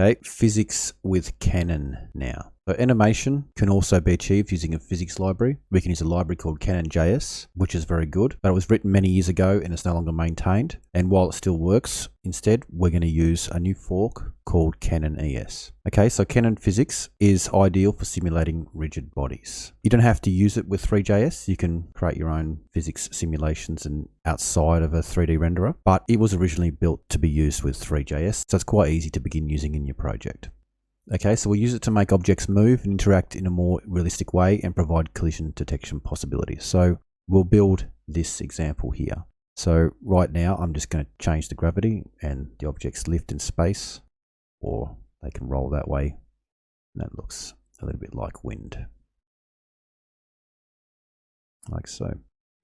Okay, physics with Cannon now. So animation can also be achieved using a physics library. We can use a library called Cannon.js, which is very good, but it was written many years ago and it's no longer maintained. And while it still works, instead, we're going to use a new fork called Cannon.js. Okay, so Cannon physics is ideal for simulating rigid bodies. You don't have to use it with Three.js. You can create your own physics simulations and outside of a 3D renderer, but it was originally built to be used with Three.js, so it's quite easy to begin using in your project. Okay, so we'll use it to make objects move and interact in a more realistic way and provide collision detection possibilities. So we'll build this example here. So right now I'm just going to change the gravity and the objects lift in space, or they can roll that way. And that looks a little bit like wind. Like so.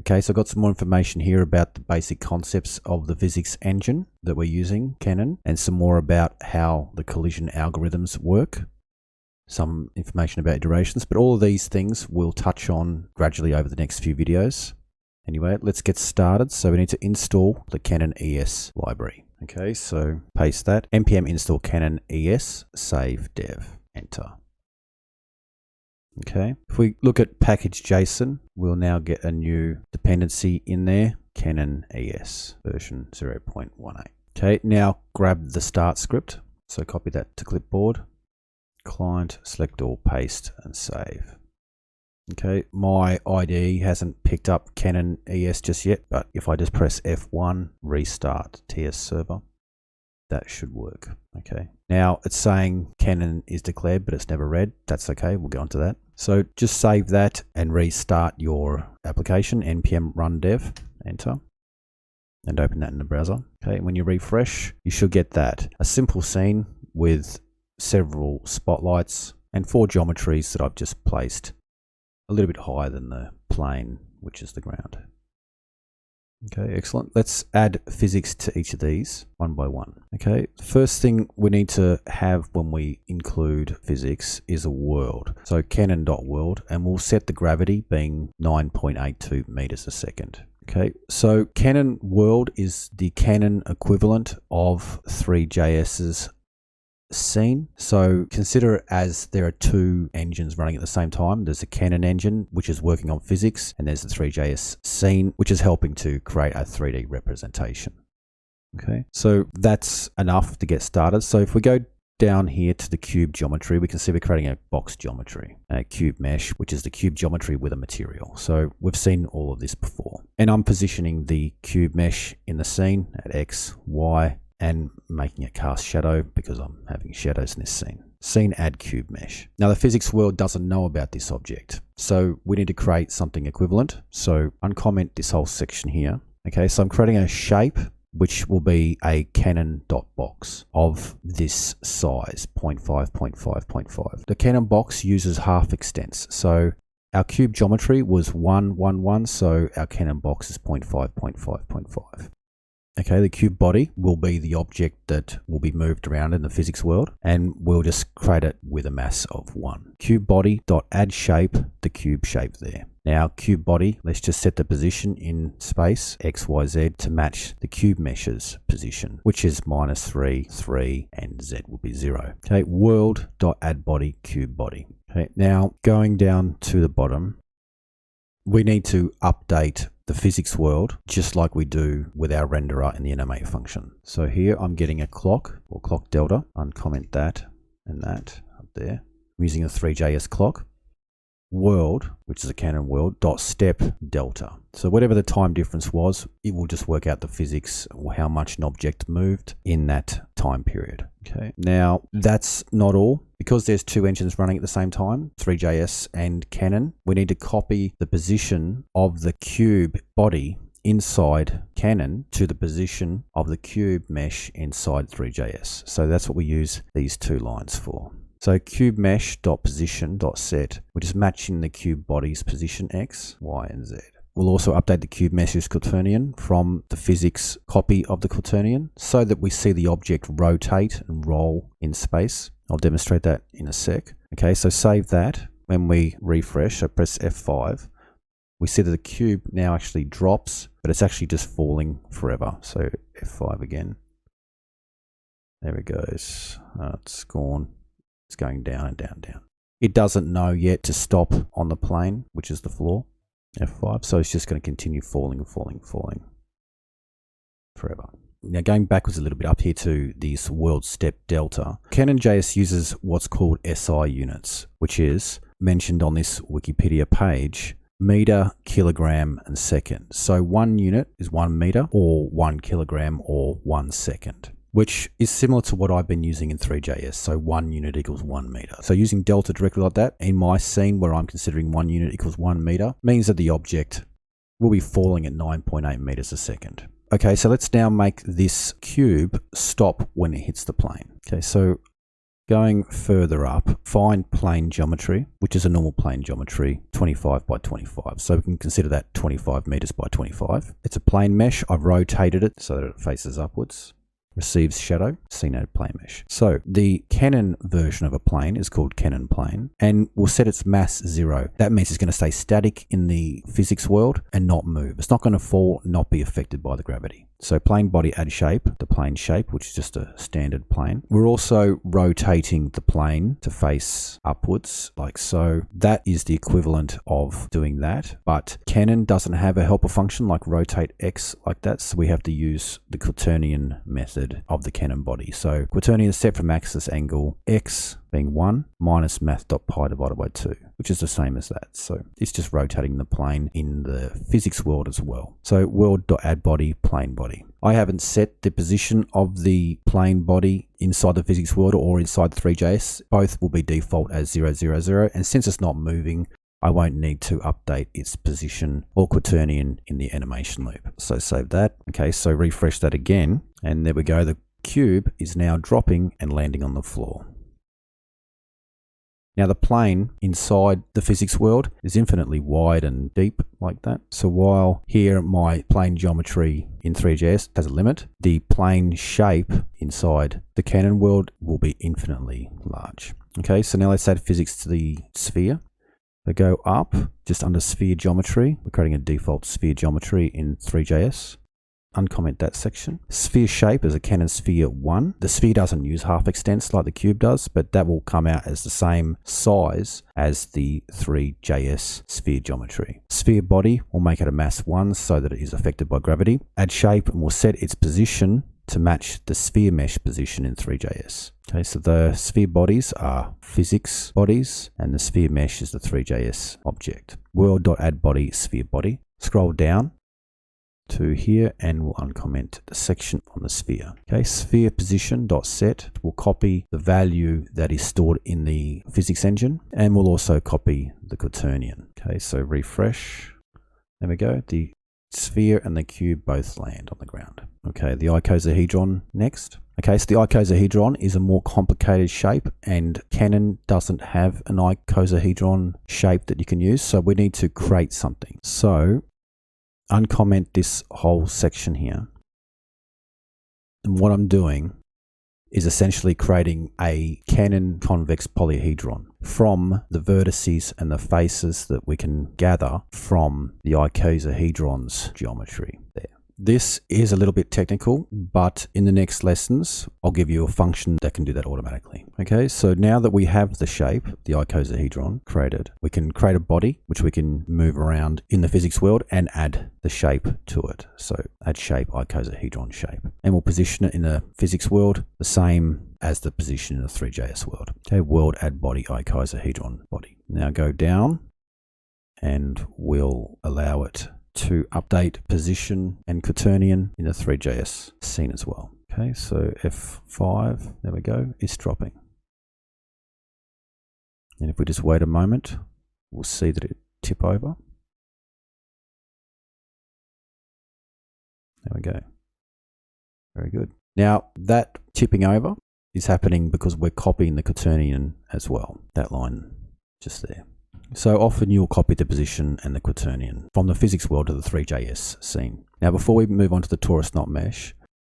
Okay, so I've got some more information here about the basic concepts of the physics engine that we're using, Cannon, and some more about how the collision algorithms work. Some information about iterations, but all of these things we'll touch on gradually over the next few videos. Anyway, let's get started. So we need to install the Cannon.js library. Okay, so paste that. npm install Cannon.js, save dev, enter. Okay, if we look at package.json, we'll now get a new dependency in there, Cannon.js version 0.18. Okay, now grab the start script. So copy that to clipboard, client, select all, paste and save. Okay, my IDE hasn't picked up Cannon.js just yet, but if I just press F1, restart TS server, that should work. Okay, now it's saying Cannon is declared, but it's never read. That's okay, we'll go on to that. So just save that and restart your application, npm run dev, enter, and open that in the browser. Okay, when you refresh, you should get that. A simple scene with several spotlights and 4 geometries that I've just placed a little bit higher than the plane, which is the ground. Okay, excellent. Let's add physics to each of these one by one. Okay, the first thing we need to have when we include physics is a world. So cannon.world, and we'll set the gravity being 9.82 meters a second. Okay, so Cannon world is the Cannon equivalent of Three.js's scene. So consider it as there are 2 engines running at the same time. There's a Cannon engine, which is working on physics, and there's the Three.js scene, which is helping to create a 3D representation. Okay, so that's enough to get started. So if we go down here to the cube geometry, we can see we're creating a box geometry, a cube mesh, which is the cube geometry with a material. So we've seen all of this before. And I'm positioning the cube mesh in the scene at X, Y, and making it cast shadow because I'm having shadows in this scene. Scene add cube mesh. Now the physics world doesn't know about this object, so we need to create something equivalent. So uncomment this whole section here. Okay, so I'm creating a shape which will be a Cannon.box of this size, 0.5, 0.5, 0.5. The Cannon box uses half extents. So our cube geometry was 1, 1, 1, so our Cannon box is 0.5, 0.5, 0.5. Okay, the cube body will be the object that will be moved around in the physics world, and we'll just create it with a mass of 1. Cube body.add shape, the cube shape there. Now cube body, let's just set the position in space, X, Y, Z, to match the cube mesh's position, which is -3, 3, and Z will be 0. Okay, world.add body, cube body. Okay, now going down to the bottom, we need to update the physics world just like we do with our renderer in the animate function. So here I'm getting a clock or clock delta, uncomment that and that up there. I'm using a Three.js clock. World, which is a Cannon world, dot step delta. So whatever the time difference was, it will just work out the physics or how much an object moved in that time period. Okay, now that's not all. Because there's 2 engines running at the same time, Three.js and Cannon, we need to copy the position of the cube body inside Cannon to the position of the cube mesh inside Three.js. So that's what we use these 2 lines for. So cube mesh.position.set, which is matching the cube body's position X, Y, and Z. We'll also update the cube mesh's quaternion from the physics copy of the quaternion so that we see the object rotate and roll in space. I'll demonstrate that in a sec. Okay, so save that. When we refresh, so press F5, we see that the cube now actually drops, but it's actually just falling forever. So F5 again. There it goes. It's gone. It's going down and down, down. It doesn't know yet to stop on the plane, which is the floor, F5. So it's just going to continue falling and falling, falling forever. Now going backwards a little bit up here to this world step delta, Cannon.js uses what's called SI units, which is mentioned on this Wikipedia page, meter, kilogram, and second. So 1 unit is 1 meter, or 1 kilogram, or 1 second, which is similar to what I've been using in Three.js. So 1 unit equals 1 meter. So using delta directly like that in my scene where I'm considering 1 unit equals 1 meter means that the object will be falling at 9.8 meters a second. Okay, so let's now make this cube stop when it hits the plane. Okay, so going further up, find plane geometry, which is a normal plane geometry, 25 by 25. So we can consider that 25 meters by 25. It's a plane mesh. I've rotated it so that it faces upwards. Receives shadow, CNAD plane mesh. So the Cannon version of a plane is called Cannon plane, and we'll set its mass 0. That means it's going to stay static in the physics world and not move. It's not going to fall, not be affected by the gravity. So plane body add shape, the plane shape, which is just a standard plane. We're also rotating the plane to face upwards, like so. That is the equivalent of doing that. But Cannon doesn't have a helper function like rotate X like that, so we have to use the quaternion method of the Cannon body. So quaternion is set from axis angle X being 1 minus math.pi divided by 2, which is the same as that. So it's just rotating the plane in the physics world as well. So world.addBody, plane body. I haven't set the position of the plane body inside the physics world or inside the Three.js. Both will be default as 0, 0, 0. And since it's not moving, I won't need to update its position or quaternion in the animation loop. So save that. Okay, so refresh that again. And there we go. The cube is now dropping and landing on the floor. Now the plane inside the physics world is infinitely wide and deep like that. So while here my plane geometry in Three.js has a limit, the plane shape inside the Cannon world will be infinitely large. Okay, so now let's add physics to the sphere. So go up just under sphere geometry. We're creating a default sphere geometry in Three.js. Uncomment that section. Sphere shape is a Cannon sphere 1. The sphere doesn't use half extents like the cube does, but that will come out as the same size as the Three.js sphere geometry. Sphere body will make it a mass 1 so that it is affected by gravity. Add shape and we'll set its position to match the sphere mesh position in Three.js. Okay, so the sphere bodies are physics bodies and the sphere mesh is the Three.js object. World.addBody sphere body. Scroll down to here and we'll uncomment the section on the sphere. Okay, sphere position.set will copy the value that is stored in the physics engine and we'll also copy the quaternion. Okay, so refresh. There we go. The sphere and the cube both land on the ground. Okay, the icosahedron next. Okay, so the icosahedron is a more complicated shape and Cannon doesn't have an icosahedron shape that you can use, so we need to create something. So uncomment this whole section here. And what I'm doing is essentially creating a Cannon convex polyhedron from the vertices and the faces that we can gather from the icosahedron's geometry there. This is a little bit technical, but in the next lessons, I'll give you a function that can do that automatically. Okay, so now that we have the shape, the icosahedron created, we can create a body, which we can move around in the physics world and add the shape to it. So add shape, icosahedron shape. And we'll position it in the physics world the same as the position in the Three.js world. Okay, world add body, icosahedron body. Now go down and we'll allow it to update position and quaternion in the Three.js scene as well. Okay, so F5, there we go, it's dropping. And if we just wait a moment, we'll see that it tip over. There we go. Very good. Now that tipping over is happening because we're copying the quaternion as well. That line just there. So often you'll copy the position and the quaternion from the physics world to the Three.js scene. Now before we move on to the Torus not mesh,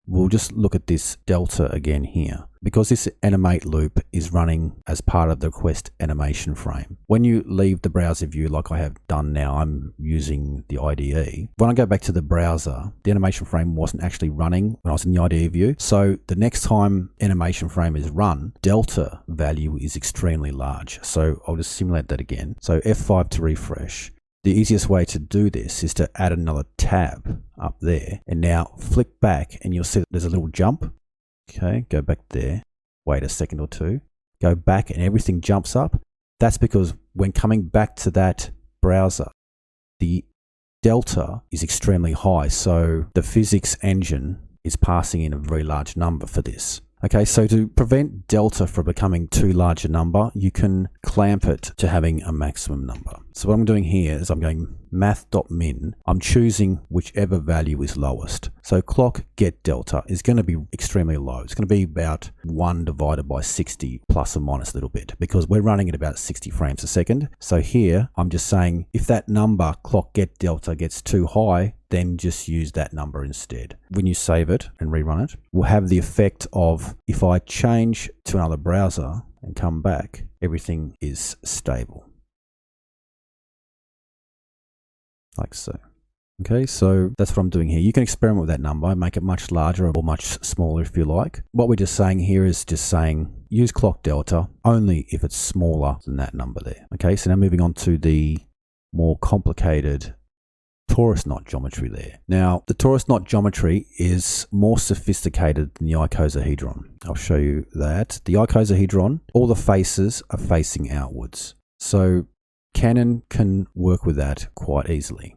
we'll just look at this delta again here. Because this animate loop is running as part of the request animation frame. When you leave the browser view, like I have done now, I'm using the IDE. When I go back to the browser, the animation frame wasn't actually running when I was in the IDE view. So the next time animation frame is run, delta value is extremely large. So I'll just simulate that again. So F5 to refresh. The easiest way to do this is to add another tab up there. And now flick back and you'll see that there's a little jump. Okay, go back there, wait a second or two, go back and everything jumps up. That's because when coming back to that browser, the delta is extremely high. So the physics engine is passing in a very large number for this. Okay, so to prevent delta from becoming too large a number, you can clamp it to having a maximum number. So what I'm doing here is I'm going math.min. I'm choosing whichever value is lowest. So clock get delta is going to be extremely low. It's going to be about 1 divided by 60 plus or minus a little bit because we're running at about 60 frames a second. So here I'm just saying if that number clock get delta gets too high, then just use that number instead. When you save it and rerun it, we'll have the effect of if I change to another browser and come back, everything is stable. Like so. Okay, so that's what I'm doing here. You can experiment with that number, make it much larger or much smaller if you like. What we're just saying here is just saying use clock delta only if it's smaller than that number there. Okay, so now moving on to the more complicated torus knot geometry there. Now, the torus knot geometry is more sophisticated than the icosahedron. I'll show you that. The icosahedron, all the faces are facing outwards. So Cannon can work with that quite easily.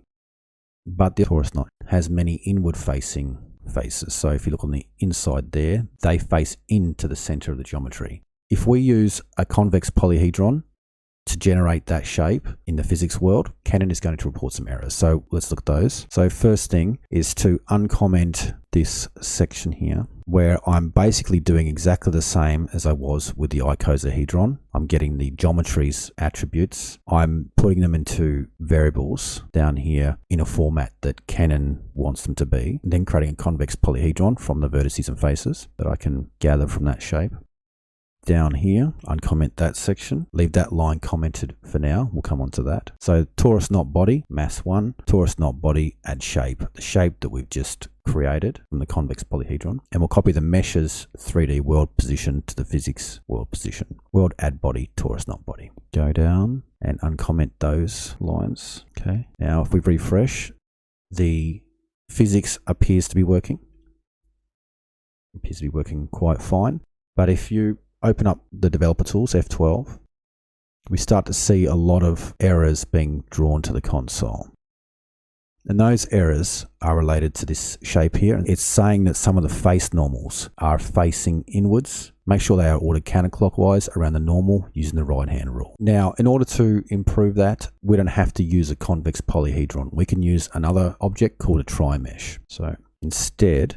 But the torus knot has many inward facing faces. So if you look on the inside there, they face into the center of the geometry. If we use a convex polyhedron to generate that shape in the physics world, Cannon is going to report some errors. So let's look at those. So first thing is to uncomment this section here, where I'm basically doing exactly the same as I was with the icosahedron. I'm getting the geometry's attributes. I'm putting them into variables down here in a format that Cannon wants them to be, and then creating a convex polyhedron from the vertices and faces that I can gather from that shape. Down here, uncomment that section, leave that line commented for now. We'll come on to that. So torus knot body, mass 1, torus knot body, add shape, the shape that we've just created from the convex polyhedron. And we'll copy the meshes 3D world position to the physics world position. World add body, torus knot body. Go down and uncomment those lines. Okay. Now if we refresh, the physics appears to be working. Appears to be working quite fine. But if you open up the developer tools, F12, we start to see a lot of errors being drawn to the console. And those errors are related to this shape here. It's saying that some of the face normals are facing inwards. Make sure they are ordered counterclockwise around the normal using the right-hand rule. Now, in order to improve that, we don't have to use a convex polyhedron. We can use another object called a trimesh. So instead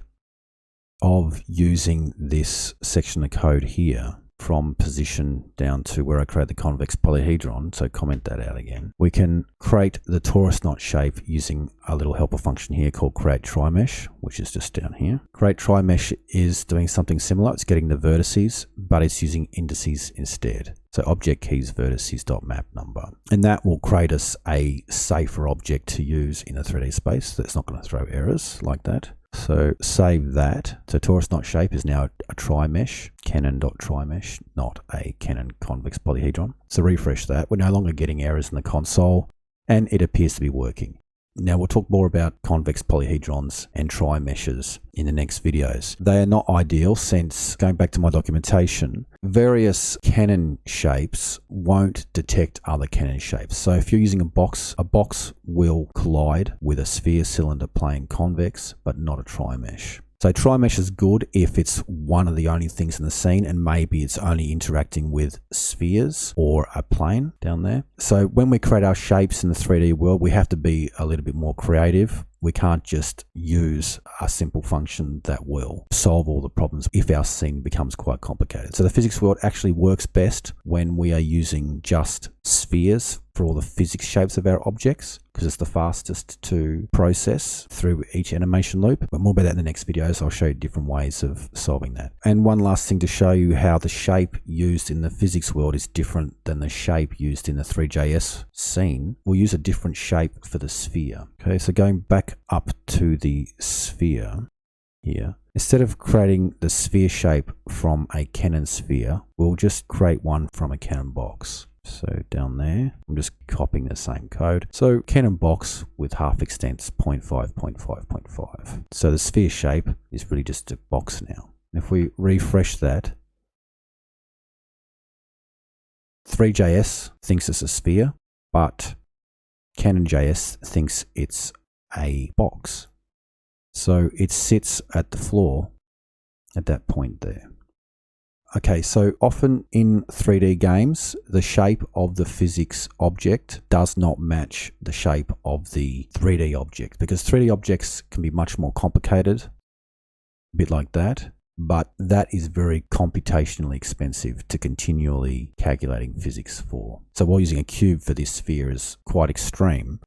of using this section of code here from position down to where I create the convex polyhedron, so comment that out again, we can create the torus knot shape using a little helper function here called create trimesh, which is just down here. Create trimesh is doing something similar. It's getting the vertices, but it's using indices instead. So object keys vertices.map number. And that will create us a safer object to use in a 3D space that's not going to throw errors like that. So save that. So torus knot shape is now a trimesh, Cannon.trimesh, not a Cannon convex polyhedron. So refresh that. We're no longer getting errors in the console, and it appears to be working. Now we'll talk more about convex polyhedrons and trimeshes in the next videos. They are not ideal since, going back to my documentation, various Cannon shapes won't detect other Cannon shapes. So if you're using a box will collide with a sphere cylinder plane convex, but not a trimesh. So trimesh is good if it's one of the only things in the scene and maybe it's only interacting with spheres or a plane down there. So when we create our shapes in the 3D world, we have to be a little bit more creative. We can't just use a simple function that will solve all the problems if our scene becomes quite complicated. So the physics world actually works best when we are using just spheres for all the physics shapes of our objects because it's the fastest to process through each animation loop. But more about that in the next videos. I'll show you different ways of solving that. And one last thing to show you how the shape used in the physics world is different than the shape used in the Three.js scene. We'll use a different shape for the sphere. Okay, so going back up to the sphere here, instead of creating the sphere shape from a Cannon sphere, we'll just create one from a Cannon box. So down there, I'm just copying the same code. So Cannon box with half extents 0.5, 0.5, 0.5. So the sphere shape is really just a box now. If we refresh that, Three.js thinks it's a sphere, but Cannon.js thinks it's a box. So it sits at the floor at that point there. Okay, so often in 3D games, the shape of the physics object does not match the shape of the 3D object because 3D objects can be much more complicated, a bit like that, but that is very computationally expensive to continually calculating physics for. So while using a cube for this sphere is quite extreme,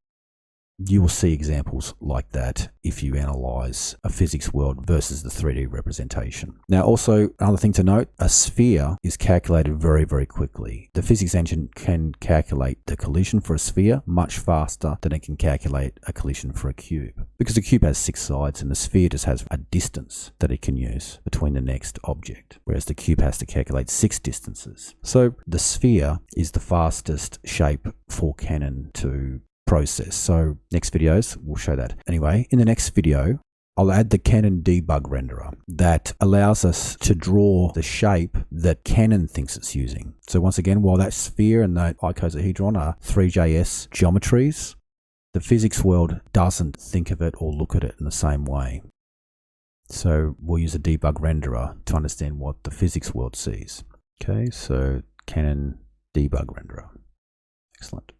you will see examples like that if you analyze a physics world versus the 3D representation. Now, also another thing to note, a sphere is calculated very, very quickly. The physics engine can calculate the collision for a sphere much faster than it can calculate a collision for a cube. Because the cube has 6 sides and the sphere just has a distance that it can use between the next object, whereas the cube has to calculate 6 distances. So the sphere is the fastest shape for Cannon to process. So next videos we'll show that. Anyway, in the next video I'll add the Cannon debug renderer that allows us to draw the shape that Cannon thinks it's using. So once again, while that sphere and that icosahedron are Three.js geometries, the physics world doesn't think of it or look at it in the same way. So we'll use a debug renderer to understand what the physics world sees. Okay, so Cannon debug renderer. Excellent.